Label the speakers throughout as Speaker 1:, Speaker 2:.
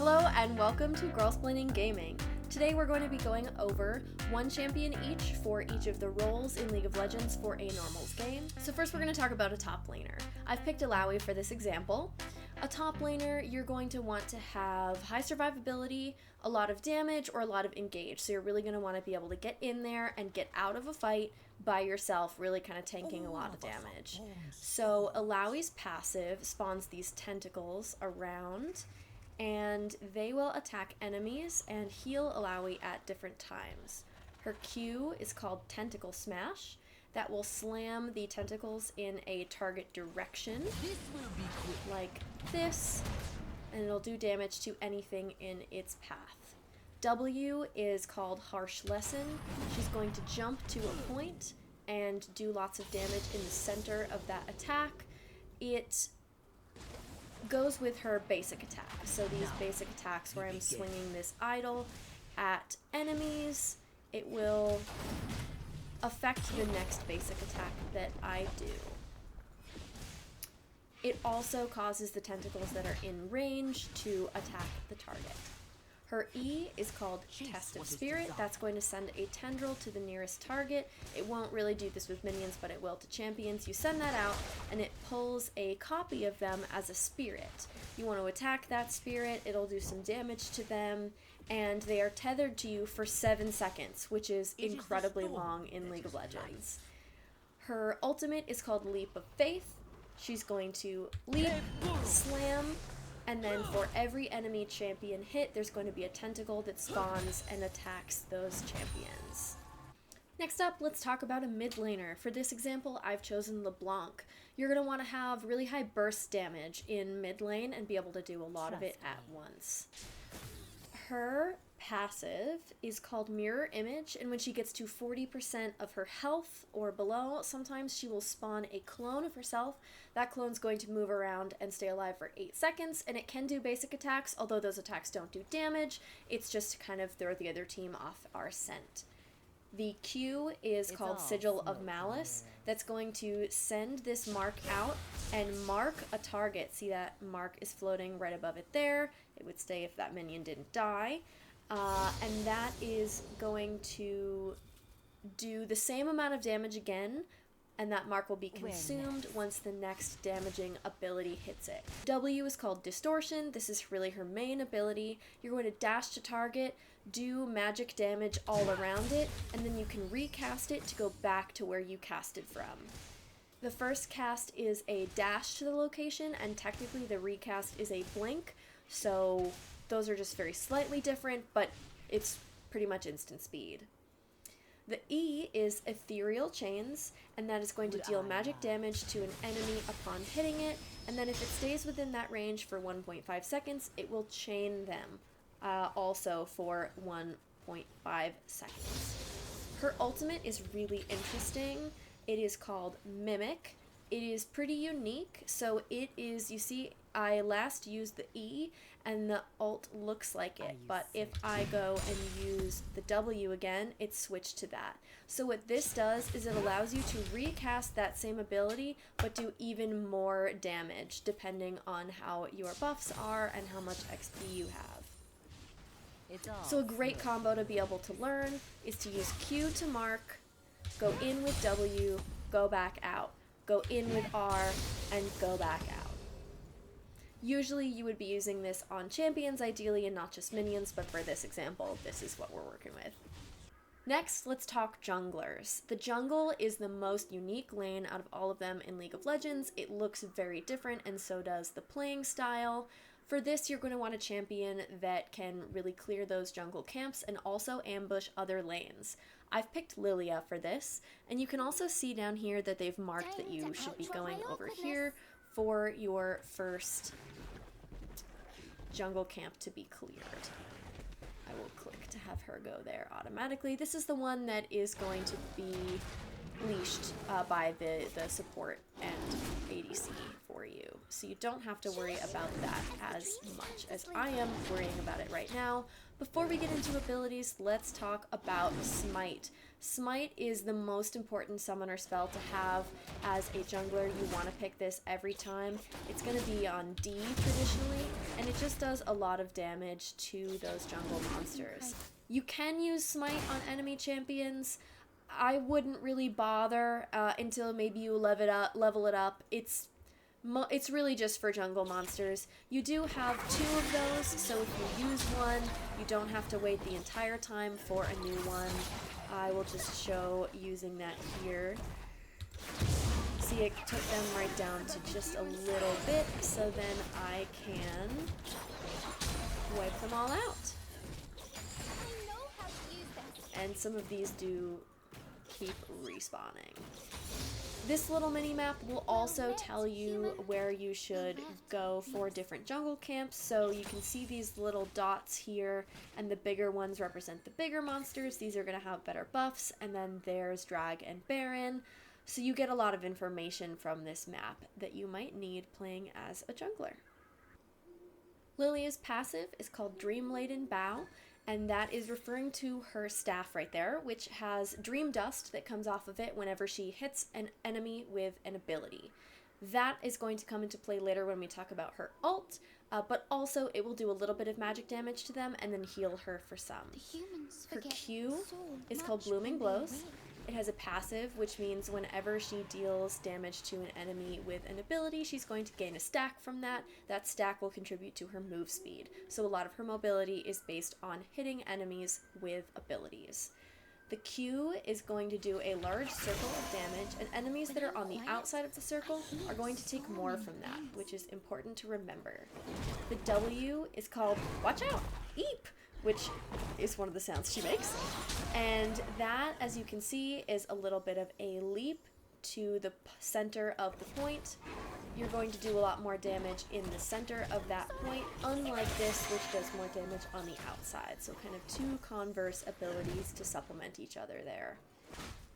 Speaker 1: Hello and welcome to Girlsplaining Gaming. Today we're going to be going over one champion each for each of the roles in League of Legends for a normals game. So first we're going to talk about a top laner. I've picked Illaoi for this example. A top laner, you're going to want to have high survivability, a lot of damage, or a lot of engage. So you're really going to want to be able to get in there and get out of a fight by yourself, really kind of tanking a lot of damage. So Illaoi's passive spawns these tentacles around, and they will attack enemies and heal Illaoi at different times. Her Q is called Tentacle Smash. That will slam the tentacles in a target direction, like this, and it'll do damage to anything in its path. W is called Harsh Lesson. She's going to jump to a point and do lots of damage in the center of that attack. It goes with her basic attack. So these basic attacks where I'm swinging this idol at enemies, it will affect the next basic attack that I do. It also causes the tentacles that are in range to attack the target. Her E is called Test of Spirit. That's going to send a tendril to the nearest target. It won't really do this with minions, but it will to champions. You send that out, and it pulls a copy of them as a spirit. You want to attack that spirit, it'll do some damage to them, and they are tethered to you for 7 seconds, which is incredibly long in League of Legends. Her ultimate is called Leap of Faith. She's going to leap, slam, and then for every enemy champion hit, there's going to be a tentacle that spawns and attacks those champions. Next up, let's talk about a mid laner. For this example, I've chosen LeBlanc. You're going to want to have really high burst damage in mid lane and be able to do a lot of it at once. Her passive is called Mirror Image, and when she gets to 40% of her health or below, sometimes she will spawn a clone of herself. That clone's going to move around and stay alive for 8 seconds, and it can do basic attacks, although those attacks don't do damage. It's just to kind of throw the other team off our scent. The Q is called Sigil of Malice. That's going to send this mark out and mark a target. See that mark is floating right above it there. It would stay if that minion didn't die. And that is going to do the same amount of damage again, and that mark will be consumed once the next damaging ability hits it. W is called Distortion. This is really her main ability. You're going to dash to target, do magic damage all around it, and then you can recast it to go back to where you cast it from. The first cast is a dash to the location, and technically the recast is a blink, so those are just very slightly different, but it's pretty much instant speed. The E is Ethereal Chains, and that is going to deal magic damage to an enemy upon hitting it, and then if it stays within that range for 1.5 seconds, it will chain them also for 1.5 seconds. Her ultimate is really interesting. It is called Mimic. It is pretty unique, so it is, you see, I last used the E, and the ult looks like it, but if I go and use the W again, it's switched to that. So what this does is it allows you to recast that same ability, but do even more damage, depending on how your buffs are and how much XP you have. So a great combo to be able to learn is to use Q to mark, go in with W, go back out. Go in with R, and go back out. Usually you would be using this on champions ideally and not just minions, but for this example, this is what we're working with. Next, let's talk junglers. The jungle is the most unique lane out of all of them in League of Legends. It looks very different, and so does the playing style. For this, you're going to want a champion that can really clear those jungle camps and also ambush other lanes. I've picked Lillia for this, and you can also see down here that they've marked that you should be going over here for your first jungle camp to be cleared. I will click to have her go there automatically. This is the one that is going to be leashed by the support and ADC for you. So you don't have to worry about that as much as I am worrying about it right now. Before we get into abilities, let's talk about Smite. Smite is the most important summoner spell to have as a jungler. You want to pick this every time. It's going to be on D traditionally, and it just does a lot of damage to those jungle monsters. You can use Smite on enemy champions. I wouldn't really bother until maybe you level it up. It's really just for jungle monsters. You do have 2 of those, so if you use one, you don't have to wait the entire time for a new one. I will just show using that here. See, it took them right down to just a little bit, so then I can wipe them all out. And some of these do keep respawning. This little mini-map will also tell you where you should go for different jungle camps, so you can see these little dots here, and the bigger ones represent the bigger monsters. These are going to have better buffs, and then there's Drag and Baron, so you get a lot of information from this map that you might need playing as a jungler. Lillia's passive is called Dream Laden Bow, and that is referring to her staff right there, which has dream dust that comes off of it whenever she hits an enemy with an ability. That is going to come into play later when we talk about her ult, but also it will do a little bit of magic damage to them and then heal her for some. Her Q is called Blooming Blows. It has a passive, which means whenever she deals damage to an enemy with an ability, she's going to gain a stack from that. That stack will contribute to her move speed. So a lot of her mobility is based on hitting enemies with abilities. The Q is going to do a large circle of damage, and enemies that are on the outside of the circle are going to take more from that, which is important to remember. The W is called Watch Out! Eep! Which is one of the sounds she makes. And that, as you can see, is a little bit of a leap to the center of the point. You're going to do a lot more damage in the center of that point, unlike this, which does more damage on the outside. So kind of 2 converse abilities to supplement each other there.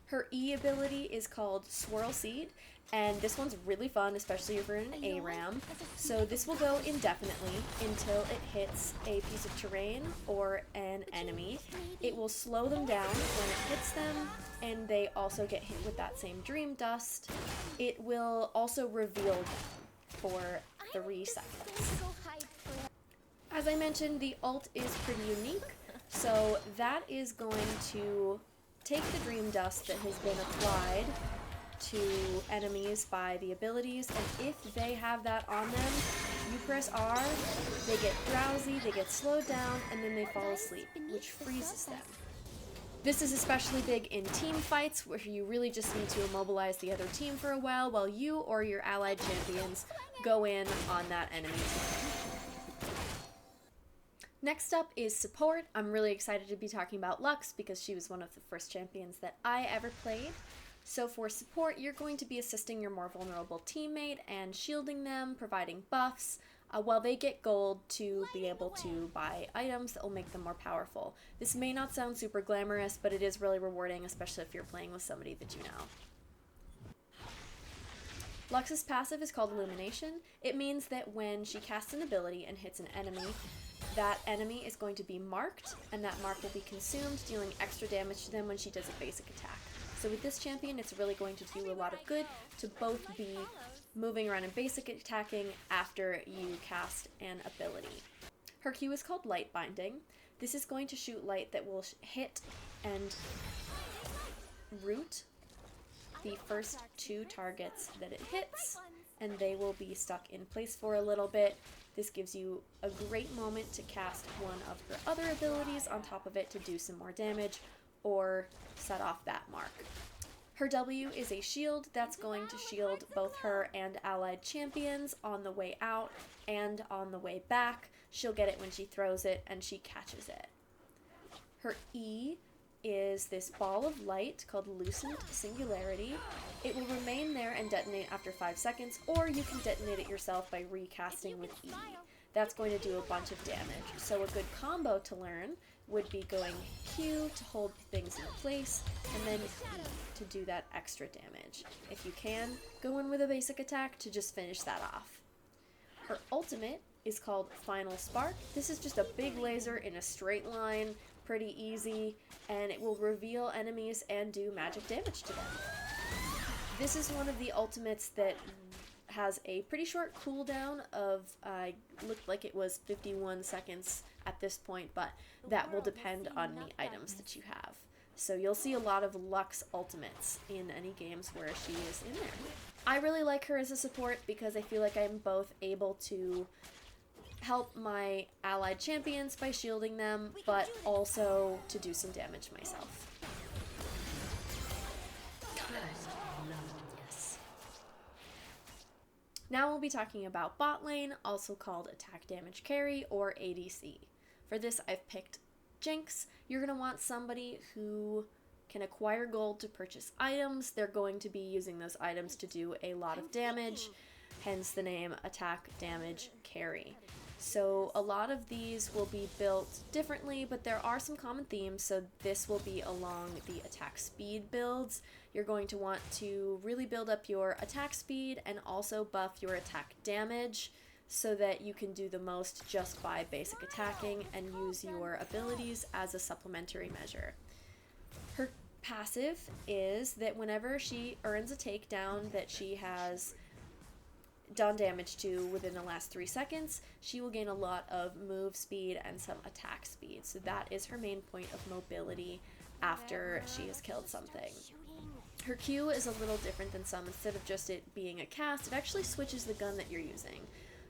Speaker 1: Her E ability is called Swirl Seed, and this one's really fun, especially if you're in an ARAM. So this will go indefinitely until it hits a piece of terrain or an enemy. It will slow them down when it hits them, and they also get hit with that same dream dust. It will also reveal them for 3 seconds. As I mentioned, the ult is pretty unique, so that is going to take the dream dust that has been applied to enemies by the abilities, and if they have that on them, you press R, they get drowsy, they get slowed down, and then they fall asleep, which freezes them. This is especially big in team fights, where you really just need to immobilize the other team for a while you or your allied champions go in on that enemy team. Next up is support. I'm really excited to be talking about Lux because she was one of the first champions that I ever played. So for support, you're going to be assisting your more vulnerable teammate and shielding them, providing buffs, while they get gold to be able to buy items that will make them more powerful. This may not sound super glamorous, but it is really rewarding, especially if you're playing with somebody that you know. Lux's passive is called Illumination. It means that when she casts an ability and hits an enemy, that enemy is going to be marked, and that mark will be consumed, dealing extra damage to them when she does a basic attack. So with this champion, it's really going to do a lot of good to both be moving around and basic attacking after you cast an ability. Her Q is called Light Binding. This is going to shoot light that will hit and root the first 2 targets that it hits, and they will be stuck in place for a little bit. This gives you a great moment to cast one of her other abilities on top of it to do some more damage or set off that mark. Her W is a shield that's going to shield both her and allied champions on the way out and on the way back. She'll get it when she throws it, and she catches it. Her E is this ball of light called Lucent Singularity. It will remain there and detonate after 5 seconds, or you can detonate it yourself by recasting with E. That's going to do a bunch of damage. So a good combo to learn would be going Q to hold things in place, and then E to do that extra damage. If you can, go in with a basic attack to just finish that off. Her ultimate is called Final Spark. This is just a big laser in a straight line pretty easy, and it will reveal enemies and do magic damage to them. This is one of the ultimates that has a pretty short cooldown of, looked like it was 51 seconds at this point, but that will depend on the items that you have. So you'll see a lot of Lux ultimates in any games where she is in there. I really like her as a support because I feel like I'm both able to help my allied champions by shielding them, but also to do some damage myself. Now we'll be talking about bot lane, also called attack damage carry or ADC. For this I've picked Jinx. You're going to want somebody who can acquire gold to purchase items. They're going to be using those items to do a lot of damage, hence the name attack damage carry. So a lot of these will be built differently, but there are some common themes, so this will be along the attack speed builds. You're going to want to really build up your attack speed and also buff your attack damage so that you can do the most just by basic attacking and use your abilities as a supplementary measure. Her passive is that whenever she earns a takedown that she has done damage to within the last 3 seconds, she will gain a lot of move speed and some attack speed. So that is her main point of mobility after she has killed something. Her Q is a little different than some. Instead of just it being a cast, it actually switches the gun that you're using.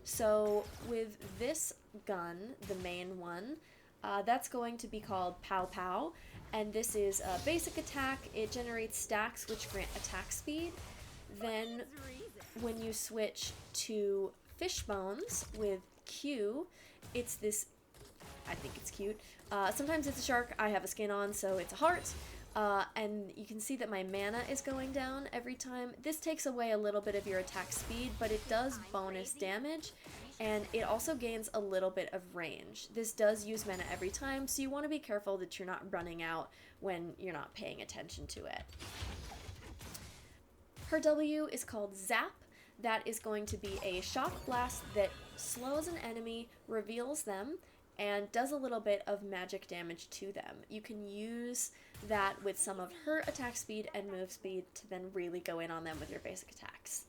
Speaker 1: So with this gun, the main one, that's going to be called Pow Pow, and this is a basic attack. It generates stacks which grant attack speed. Then when you switch to Fishbones with Q, it's this, I think it's cute. Sometimes it's a shark. I have a skin on, so it's a heart. And you can see that my mana is going down every time. This takes away a little bit of your attack speed, but it does bonus damage, and it also gains a little bit of range. This does use mana every time, so you want to be careful that you're not running out when you're not paying attention to it. Her W is called Zap. That is going to be a shock blast that slows an enemy, reveals them, and does a little bit of magic damage to them. You can use that with some of her attack speed and move speed to then really go in on them with your basic attacks.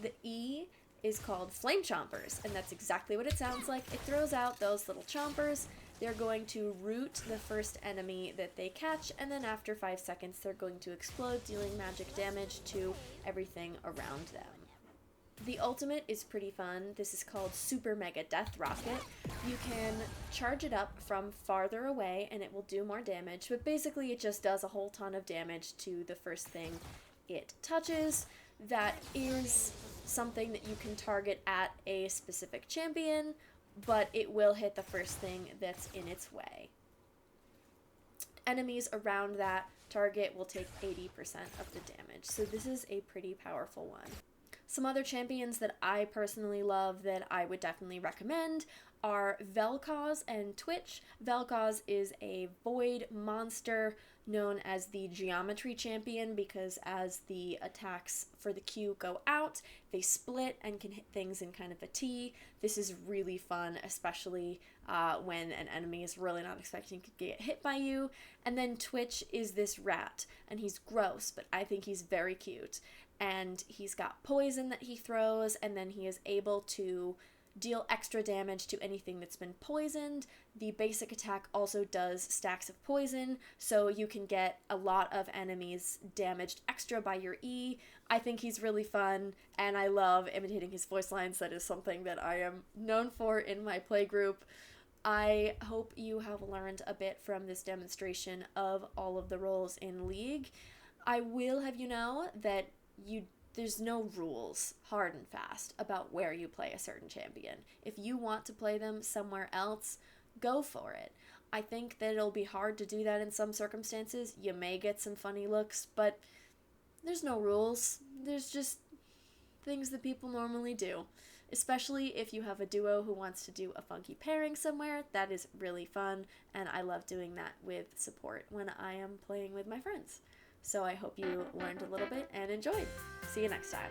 Speaker 1: The E is called Flame Chompers, and that's exactly what it sounds like. It throws out those little chompers. They're going to root the first enemy that they catch, and then after 5 seconds they're going to explode, dealing magic damage to everything around them. The ultimate is pretty fun. This is called Super Mega Death Rocket. You can charge it up from farther away and it will do more damage, but basically it just does a whole ton of damage to the first thing it touches. That is something that you can target at a specific champion, but it will hit the first thing that's in its way. Enemies around that target will take 80% of the damage, so this is a pretty powerful one. Some other champions that I personally love that I would definitely recommend are Vel'Koz and Twitch. Vel'Koz is a void monster known as the Geometry Champion because as the attacks for the Q go out, they split and can hit things in kind of a T. This is really fun, especially when an enemy is really not expecting to get hit by you. And then Twitch is this rat, and he's gross, but I think he's very cute. And he's got poison that he throws, and then he is able to deal extra damage to anything that's been poisoned. The basic attack also does stacks of poison, so you can get a lot of enemies damaged extra by your E. I think he's really fun, and I love imitating his voice lines. That is something that I am known for in my playgroup. I hope you have learned a bit from this demonstration of all of the roles in League. I will have you know that there's no rules, hard and fast, about where you play a certain champion. If you want to play them somewhere else, go for it. I think that it'll be hard to do that in some circumstances. You may get some funny looks, but there's no rules. There's just things that people normally do. Especially if you have a duo who wants to do a funky pairing somewhere, that is really fun, and I love doing that with support when I am playing with my friends. So I hope you learned a little bit and enjoyed. See you next time.